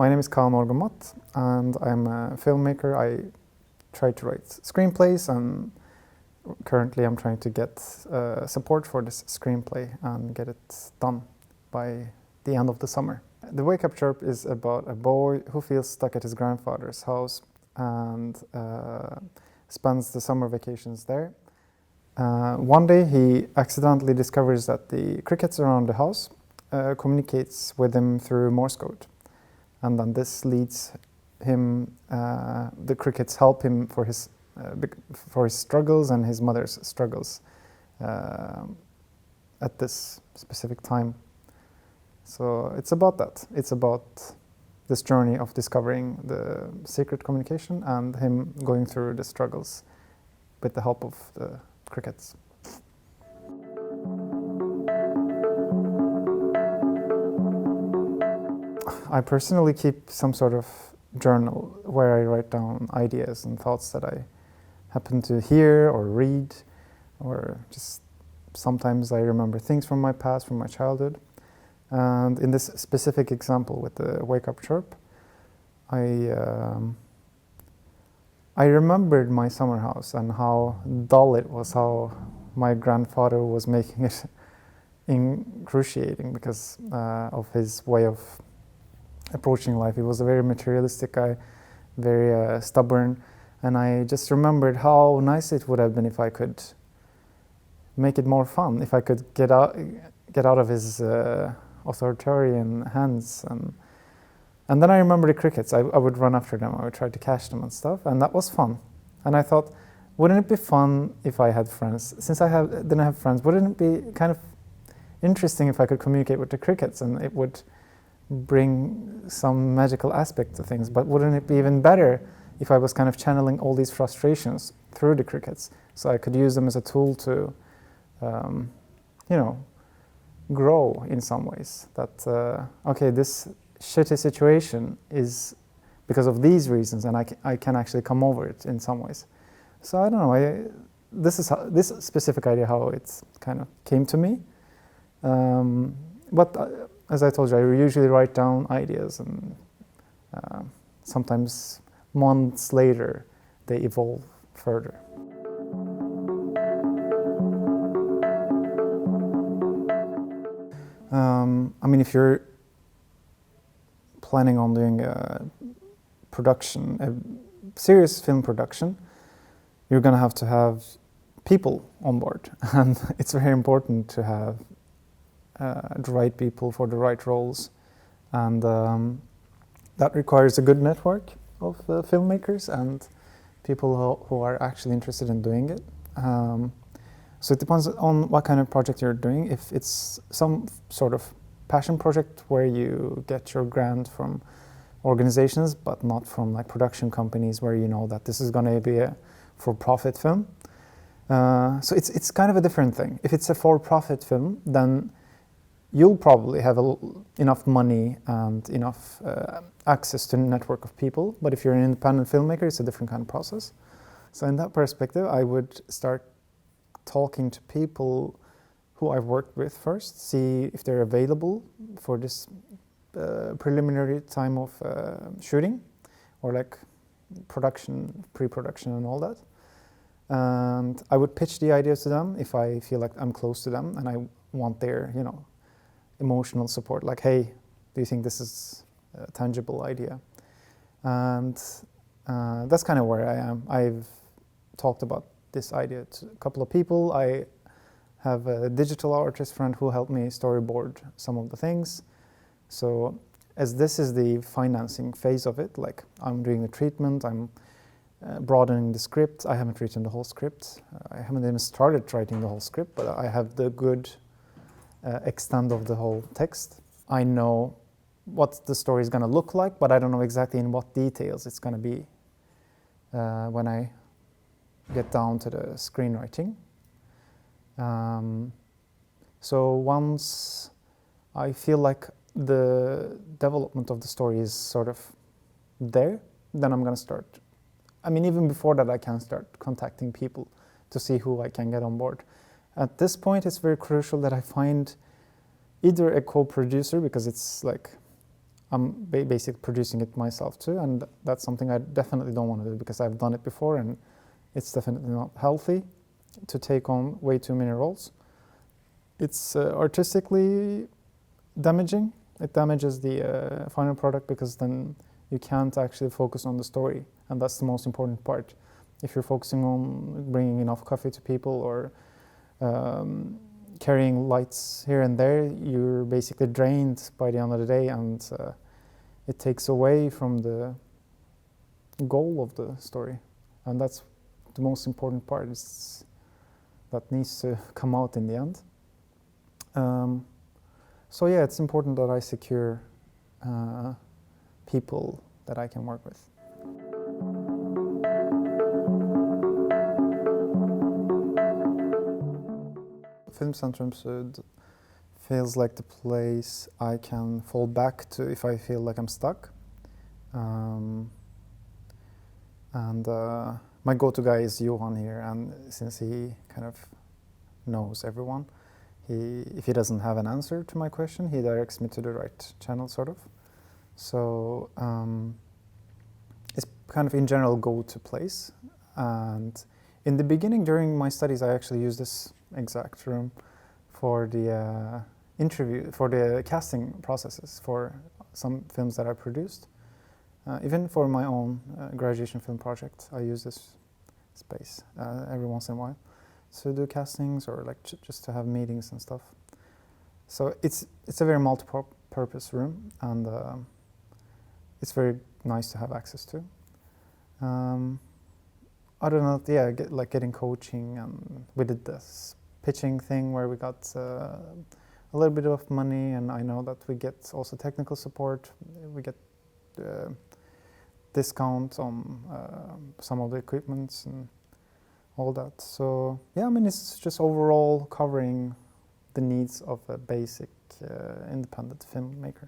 My name is Kaan Orgunmat, and I'm a filmmaker. I try to write screenplays, and currently I'm trying to get support for this screenplay and get it done by the end of the summer. The Wake Up Chirp is about a boy who feels stuck at his grandfather's house and spends the summer vacations there. One day he accidentally discovers that the crickets around the house communicates with him through Morse code. And then this leads him, the crickets help him for his struggles and his mother's struggles at this specific time. So it's about that. It's about this journey of discovering the secret communication and him going through the struggles with the help of the crickets. I personally keep some sort of journal where I write down ideas and thoughts that I happen to hear or read, or just sometimes I remember things from my past, from my childhood. And in this specific example with the Wake Up Chirp, I remembered my summer house and how dull it was, how my grandfather was making it excruciating because of his way of approaching life. He was a very materialistic guy, very stubborn, and I just remembered how nice it would have been if I could make it more fun, if I could get out of his authoritarian hands. And then I remember the crickets. I would run after them, I would try to catch them and stuff, and that was fun. And I thought, wouldn't it be fun if I had friends? Since I didn't have friends, wouldn't it be kind of interesting if I could communicate with the crickets, and it would bring some magical aspect to things? But wouldn't it be even better if I was kind of channeling all these frustrations through the crickets, so I could use them as a tool to, grow in some ways? That, okay, this shitty situation is because of these reasons, and I can actually come over it in some ways. So I don't know, this specific idea, how it kind of came to me. But as I told you, I usually write down ideas, and sometimes months later they evolve further. I mean, if you're planning on doing a production, a serious film production, you're going to have people on board, and it's very important to have the right people for the right roles, and that requires a good network of filmmakers and people who are actually interested in doing it. So it depends on what kind of project you're doing. If it's some sort of passion project where you get your grant from organizations but not from like production companies where you know that this is going to be a for-profit film, so it's kind of a different thing. If it's a for-profit film, then you'll probably have enough money and enough access to a network of people. But if you're an independent filmmaker, it's a different kind of process. So in that perspective, I would start talking to people who I've worked with first, see if they're available for this preliminary time of shooting, or like production, pre-production and all that. And I would pitch the ideas to them if I feel like I'm close to them and I want their, emotional support, like, hey, do you think this is a tangible idea? And that's kind of where I am. I've talked about this idea to a couple of people. I have a digital artist friend who helped me storyboard some of the things. So as this is the financing phase of it, like I'm doing the treatment, I'm broadening the script. I haven't written the whole script. I haven't even started writing the whole script, but I have the good extent of the whole text. I know what the story is going to look like, but I don't know exactly in what details it's going to be when I get down to the screenwriting. So once I feel like the development of the story is sort of there, then I'm going to start. I mean, even before that, I can start contacting people to see who I can get on board. At this point, it's very crucial that I find either a co-producer, because it's like I'm basically producing it myself too, and that's something I definitely don't want to do because I've done it before, and it's definitely not healthy to take on way too many roles. It's artistically damaging. It damages the final product because then you can't actually focus on the story, and that's the most important part. If you're focusing on bringing enough coffee to people or carrying lights here and there, you're basically drained by the end of the day, and it takes away from the goal of the story, and that's the most important part. That needs to come out in the end. So yeah, it's important that I secure people that I can work with. Filmcentrum Syd feels like the place I can fall back to if I feel like I'm stuck. My go-to guy is Johan here, and since he kind of knows everyone, if he doesn't have an answer to my question, he directs me to the right channel, sort of. So it's kind of in general go-to place. And in the beginning, during my studies, I actually used this exact room for the for the casting processes for some films that I produced. Even for my own graduation film project, I use this space every once in a while to do castings or like just to have meetings and stuff. So it's a very multi-purpose room, and it's very nice to have access to. Other than that, yeah, getting coaching, and we did this pitching thing where we got a little bit of money, and I know that we get also technical support. We get discount on some of the equipments and all that. So yeah, I mean, it's just overall covering the needs of a basic independent filmmaker.